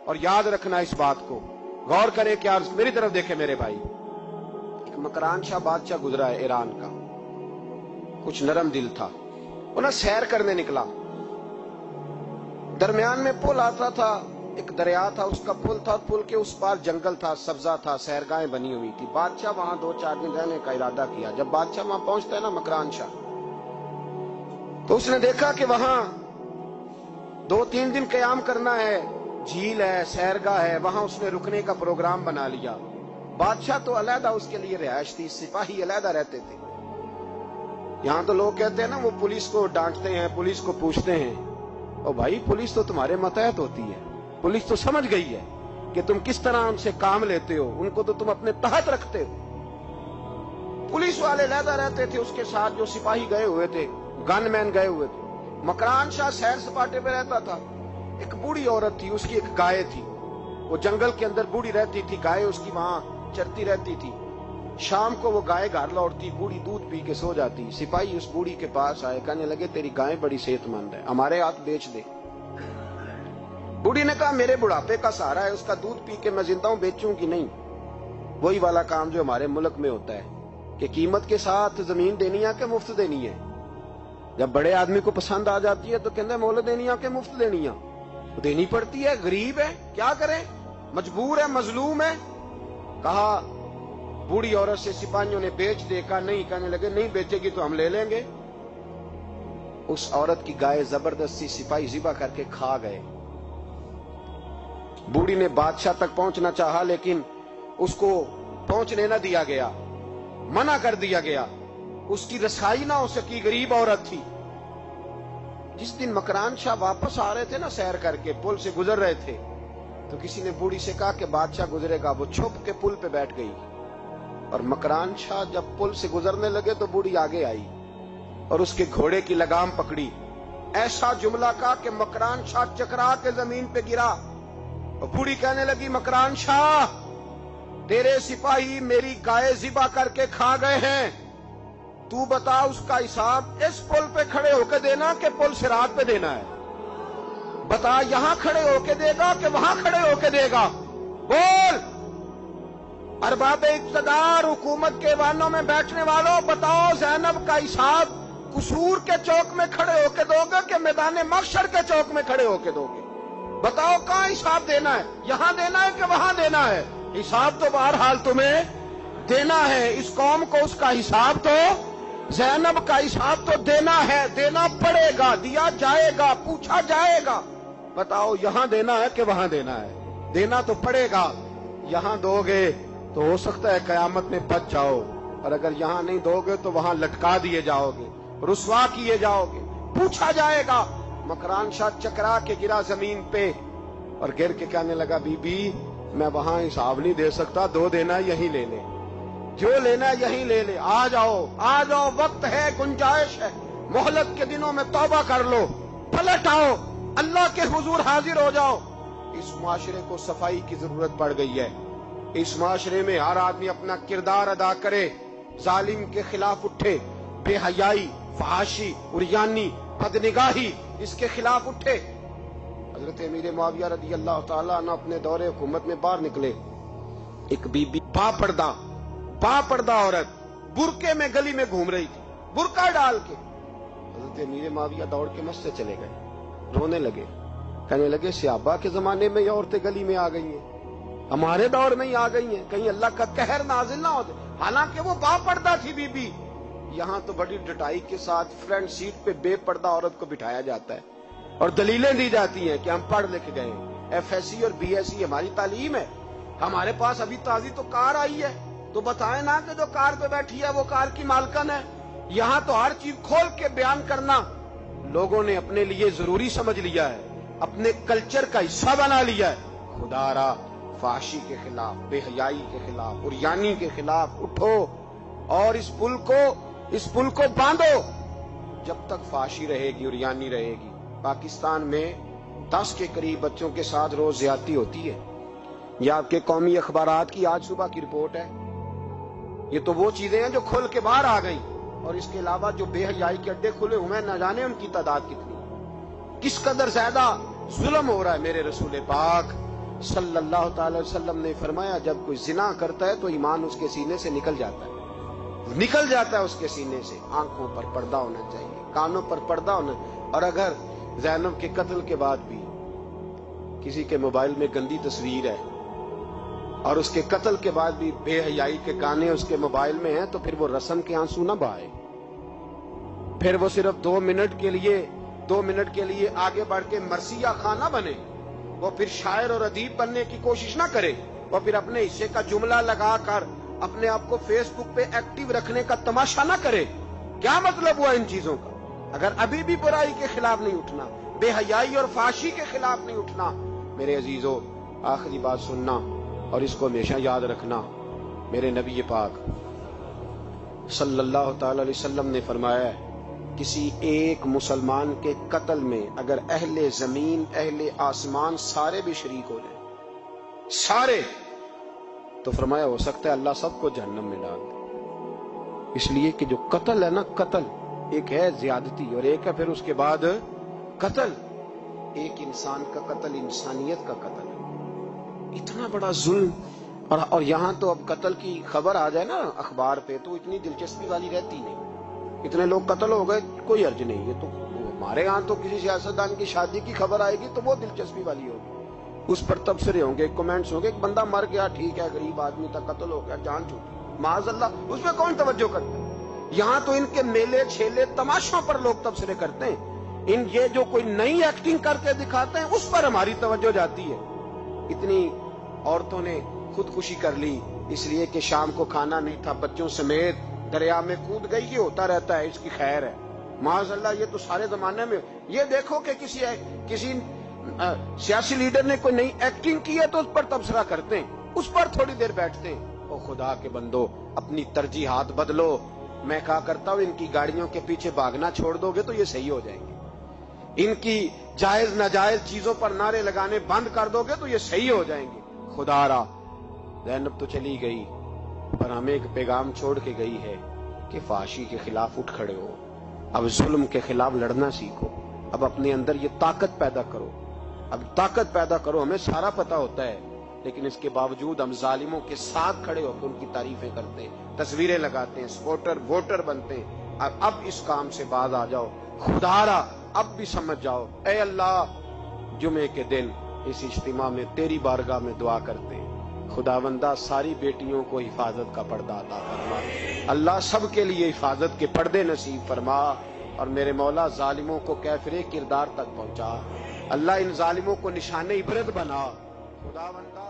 اور یاد رکھنا اس بات کو، غور کریں کیا، میری طرف دیکھیں میرے بھائی، ایک مکران شاہ بادشاہ گزرا ہے ایران کا، کچھ نرم دل تھا، وہ نا سیر کرنے نکلا، درمیان میں پل آتا تھا، ایک دریا تھا، اس کا پل تھا، پل کے اس پار جنگل تھا، سبزہ تھا، سیرگاہیں بنی ہوئی تھی۔ بادشاہ وہاں 2-4 دن رہنے کا ارادہ کیا۔ جب بادشاہ وہاں پہنچتا ہے نا مکران شاہ، تو اس نے دیکھا کہ وہاں 2-3 دن قیام کرنا ہے، جھیل ہے، سیرگاہ ہے، وہاں اس نے رکنے کا پروگرام بنا لیا۔ بادشاہ تو علیحدہ اس کے لیے رہائش تھی، سپاہی علیحدہ رہتے تھے۔ یہاں تو لوگ کہتے ہیں نا وہ پولیس کو ڈانٹتے ہیں، پولیس کو پوچھتے ہیں، او بھائی پولیس تو تمہارے ماتحت ہوتی ہے، پولیس تو سمجھ گئی ہے کہ تم کس طرح ان سے کام لیتے ہو، ان کو تو تم اپنے تحت رکھتے ہو۔ پولیس والے علیحدہ رہتے تھے، اس کے ساتھ جو سپاہی گئے ہوئے تھے، گن مین گئے ہوئے تھے۔ مکران شاہ سیر سپاٹے پہ رہتا تھا۔ ایک بوڑھی عورت تھی، اس کی ایک گائے تھی، وہ جنگل کے اندر بوڑھی رہتی تھی، گائے اس کی وہاں چرتی رہتی تھی۔ شام کو وہ گائے گھر لوٹتی، بوڑھی دودھ پی کے سو جاتی۔ سپاہی اس بوڑھی کے پاس آئے، کہنے لگے تیری گائے بڑی صحت مند ہے، ہمارے ہاتھ بیچ دے۔ بوڑھی نے کہا میرے بڑھاپے کا سہارا ہے، اس کا دودھ پی کے میں زندہ ہوں، بیچوں گی نہیں۔ وہی والا کام جو ہمارے ملک میں ہوتا ہے کہ قیمت کے ساتھ زمین دینی ہے کہ مفت دینی ہے۔ جب بڑے آدمی کو پسند آ جاتی ہے تو کہتے ہیں مول دینی ہے کہ مفت دینی ہے، دینی پڑتی ہے، غریب ہے، کیا کریں، مجبور ہے، مظلوم ہے۔ کہا بوڑھی عورت سے سپاہیوں نے بیچ دے، کہا نہیں، کہنے لگے نہیں بیچے گی تو ہم لے لیں گے۔ اس عورت کی گائے زبردستی سپاہی ذبح کر کے کھا گئے۔ بوڑھی نے بادشاہ تک پہنچنا چاہا لیکن اس کو پہنچنے نہ دیا گیا، منع کر دیا گیا، اس کی رسائی نہ ہو سکی، غریب عورت تھی۔ جس دن مکران شاہ واپس آ رہے تھے نا سیر کر کے، پل سے گزر رہے تھے، تو کسی نے بوڑھی سے کہا کہ بادشاہ گزرے گا، وہ چھپ کے پل پہ بیٹھ گئی، اور مکران شاہ جب پل سے گزرنے لگے تو بوڑھی آگے آئی اور اس کے گھوڑے کی لگام پکڑی، ایسا جملہ کہا کہ مکران شاہ چکرا کے زمین پہ گرا، اور بوڑھی کہنے لگی مکران شاہ تیرے سپاہی میری گائے ذبح کر کے کھا گئے ہیں، تو بتا اس کا حساب اس پل پہ کھڑے ہو کے دینا کہ پل صراط پہ دینا ہے، بتا یہاں کھڑے ہو کے دے گا کہ وہاں کھڑے ہو کے دے گا، بول۔ ارباب اقتدار، حکومت کے ایوانوں میں بیٹھنے والوں، بتاؤ زینب کا حساب قصور کے چوک میں کھڑے ہو کے دو گے کہ میدان محشر کے چوک میں کھڑے ہو کے دو گے؟ بتاؤ کہاں حساب دینا ہے، یہاں دینا ہے کہ وہاں دینا ہے؟ حساب تو بہرحال تمہیں دینا ہے، اس قوم کو اس کا حساب تو، زینب کا حساب تو دینا ہے، دینا پڑے گا، دیا جائے گا، پوچھا جائے گا۔ بتاؤ یہاں دینا ہے کہ وہاں دینا ہے؟ دینا تو پڑے گا، یہاں دو گے تو ہو سکتا ہے قیامت میں بچ جاؤ، اور اگر یہاں نہیں دو گے تو وہاں لٹکا دیے جاؤ گے، رسوا کیے جاؤ گے، پوچھا جائے گا۔ مکران شاہ چکرا کے گرا زمین پہ اور گر کے کہنے لگا بی بی میں وہاں حساب نہیں دے سکتا، دو دینا یہیں لے لے، جو لینا یہیں لے لے، آ جاؤ آ جاؤ، وقت ہے، گنجائش ہے، مہلت کے دنوں میں توبہ کر لو، پلٹ آؤ، اللہ کے حضور حاضر ہو جاؤ۔ اس معاشرے کو صفائی کی ضرورت پڑ گئی ہے، اس معاشرے میں ہر آدمی اپنا کردار ادا کرے، ظالم کے خلاف اٹھے، بے حیائی، فحاشی، عریانی، بدنگاہی، اس کے خلاف اٹھے۔ حضرت امیر معاویہ رضی اللہ تعالیٰ عنہ اپنے دور حکومت میں باہر نکلے، ایک بی بی با پردہ عورت برقعے میں گلی میں گھوم رہی تھی، برقع ڈال کے۔ حضرت امیر معاویہ دوڑ کے مسجد چلے گئے، رونے لگے، کہنے لگے صحابہ کے زمانے میں یہ عورتیں گلی میں آ گئی ہیں، ہمارے دور میں ہی آ گئی ہیں، کہیں اللہ کا قہر نازل نہ ہو جائے۔ حالانکہ وہ با پردہ تھی بی بی۔ یہاں تو بڑی ڈٹائی کے ساتھ فرنٹ سیٹ پہ بے پردہ عورت کو بٹھایا جاتا ہے اور دلیلیں دی جاتی ہیں کہ ہم پڑھ لکھ گئے ہیں، ایف ایس سی اور بی ایس سی ہماری تعلیم ہے، ہمارے پاس ابھی تازی تو کار آئی ہے، تو بتائیں نا کہ جو کار پہ بیٹھی ہے وہ کار کی مالکن ہے۔ یہاں تو ہر چیز کھول کے بیان کرنا لوگوں نے اپنے لیے ضروری سمجھ لیا ہے، اپنے کلچر کا حصہ بنا لیا ہے۔ خدا را فحاشی کے خلاف، بے حیائی کے خلاف، عریانی کے خلاف اٹھو اور اس پل کو باندھو۔ جب تک فحاشی رہے گی، عریانی رہے گی، پاکستان میں 10 کے قریب بچوں کے ساتھ روز زیادتی ہوتی ہے۔ یہ آپ کے قومی اخبارات کی آج صبح کی رپورٹ ہے۔ یہ تو وہ چیزیں ہیں جو کھل کے باہر آ گئیں، اور اس کے علاوہ جو بے حیائی کے اڈے کھلے ہوئے نہ جانے ان کی تعداد کتنی، کس قدر زیادہ ظلم ہو رہا ہے۔ میرے رسول پاک صلی اللہ تعالی وسلم نے فرمایا جب کوئی زنا کرتا ہے تو ایمان اس کے سینے سے نکل جاتا ہے اس کے سینے سے. آنکھوں پر پردہ ہونا چاہیے, کانوں پر پردہ ہونا. اور اگر زینب کے قتل کے بعد بھی کسی کے موبائل میں گندی تصویر ہے اور اس کے قتل کے بعد بھی بے حیائی کے گانے اس کے موبائل میں ہیں تو پھر وہ رسم کے آنسو نہ بہائے, پھر وہ صرف 2 منٹ کے لیے آگے بڑھ کے مرثیہ خان نہ بنے, وہ پھر شاعر اور ادیب بننے کی کوشش نہ کرے, وہ پھر اپنے حصے کا جملہ لگا کر اپنے آپ کو فیس بک پہ ایکٹیو رکھنے کا تماشا نہ کرے. کیا مطلب ہوا ان چیزوں کا؟ اگر ابھی بھی برائی کے خلاف نہیں اٹھنا, بے حیائی اور فحاشی کے خلاف نہیں اٹھنا, میرے عزیزو آخری بات سننا اور اس کو ہمیشہ یاد رکھنا. میرے نبی پاک صلی اللہ تعالی علیہ وسلم نے فرمایا ہے کسی ایک مسلمان کے قتل میں اگر اہل زمین اہل آسمان سارے بھی شریک ہو جائیں, سارے, تو فرمایا ہو سکتا ہے اللہ سب کو جہنم میں ڈال دے. اس لیے کہ جو قتل ہے نا, قتل ایک ہے زیادتی اور ایک ہے پھر اس کے بعد قتل. ایک انسان کا قتل انسانیت کا قتل ہے, اتنا بڑا ظلم. اور یہاں تو اب قتل کی خبر آ جائے نا اخبار پہ تو اتنی دلچسپی والی رہتی نہیں. اتنے لوگ قتل ہو گئے, کوئی حرج نہیں ہے. تو ہمارے ہاں تو کسی سیاستدان کی شادی کی خبر آئے گی تو وہ دلچسپی والی ہوگی, اس پر تبصرے ہوں گے, کمنٹس ہوں گے, ایک بندہ مر گیا ٹھیک ہے, غریب آدمی تھا, قتل ہو گیا, جان چھوٹی, معاذ اللہ, اس میں کون توجہ کرتا ہے؟ یہاں تو ان کے میلے چھیلے تماشوں پر لوگ تبصرے کرتے ہیں. یہ جو کوئی نئی ایکٹنگ کر کے دکھاتے ہیں اس پر ہماری توجہ جاتی ہے. اتنی عورتوں نے خودکشی کر لی اس لیے کہ شام کو کھانا نہیں تھا, بچوں سمیت دریا میں کود گئی. یہ ہوتا رہتا ہے, اس کی خیر ہے. معاذ اللہ, یہ تو سارے زمانے میں. یہ دیکھو کہ کسی سیاسی لیڈر نے کوئی نئی ایکٹنگ کی ہے تو اس پر تبصرہ کرتے ہیں, اس پر تھوڑی دیر بیٹھتے ہیں. او خدا کے بندو, اپنی ترجیحات بدلو. میں کہا کرتا ہوں ان کی گاڑیوں کے پیچھے بھاگنا چھوڑ دو گے تو یہ صحیح ہو جائیں گے. ان کی جائز ناجائز چیزوں پر نعرے لگانے بند کر دو گے تو یہ صحیح ہو جائیں گے. خدا را, زینب تو چلی گئی پر ہمیں ایک پیغام چھوڑ کے گئی ہے کہ فحاشی کے خلاف اٹھ کھڑے ہو, اب ظلم کے خلاف لڑنا سیکھو, اب اپنے اندر یہ طاقت پیدا کرو, اب طاقت پیدا کرو. ہمیں سارا پتہ ہوتا ہے لیکن اس کے باوجود ہم ظالموں کے ساتھ کھڑے ہو کے ان کی تعریفیں کرتے ہیں, تصویریں لگاتے ہیں, سپورٹر ووٹر بنتے ہیں. اب اس کام سے باز آ جاؤ. خدا را اب بھی سمجھ جاؤ. اے اللہ, جمعے کے دن اس اجتماع میں تیری بارگاہ میں دعا کرتے ہیں, خداوندہ ساری بیٹیوں کو حفاظت کا پردہ عطا فرما. اللہ سب کے لیے حفاظت کے پردے نصیب فرما. اور میرے مولا ظالموں کو کیفر کردار تک پہنچا. اللہ ان ظالموں کو نشان عبرت بنا. خداوندہ